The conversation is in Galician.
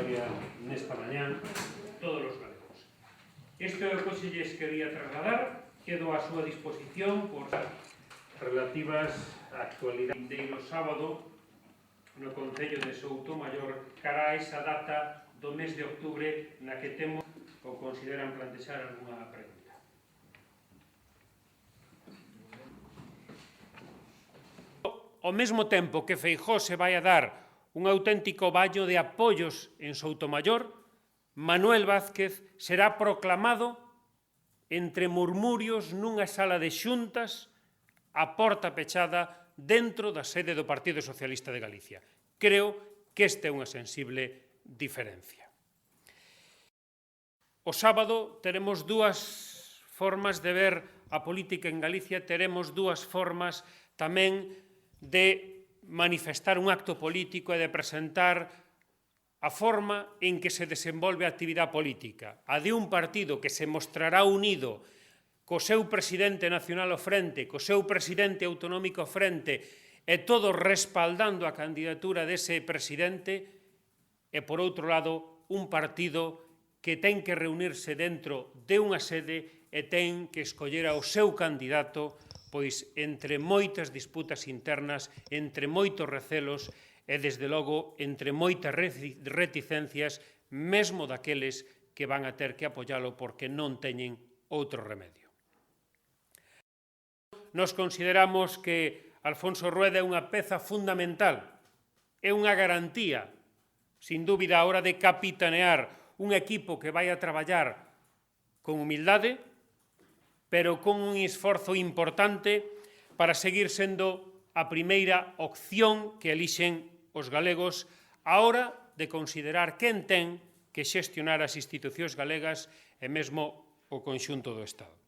parlamentaria nesta mañá, todos os galegos. Isto é o que se lles quería trasladar, quedo á súa disposición por relativas á actualidade vindeiro sábado no Concello de Soutomaior cara a esa data do mes de outubro na que temos ou consideran plantexar algunha pregunta. Ao mesmo tempo que Feijóo se vai a dar un auténtico baño de apoios en Soutomaior, Manuel Vázquez será proclamado entre murmurios nunha sala de xuntas a porta pechada dentro da sede do Partido Socialista de Galicia. Creo que esta é unha sensible diferencia. O sábado teremos dúas formas de ver a política en Galicia, teremos dúas formas tamén de manifestar un acto político e de presentar a forma en que se desenvolve a actividade política. A de un partido que se mostrará unido co seu presidente nacional ao frente, co seu presidente autonómico ao frente e todos respaldando a candidatura dese presidente e, por outro lado, un partido que ten que reunirse dentro de unha sede e ten que escoller ao seu candidato pois entre moitas disputas internas, entre moitos recelos e, desde logo, entre moitas reticencias, mesmo daqueles que van a ter que apoialo porque non teñen outro remedio. Nos consideramos que Alfonso Rueda é unha peza fundamental, é unha garantía, sin dúbida, a hora de capitanear un equipo que vai a traballar con humildade, pero con un esforzo importante para seguir sendo a primeira opción que elixen os galegos á hora de considerar quen ten que xestionar as institucións galegas e mesmo o conxunto do Estado.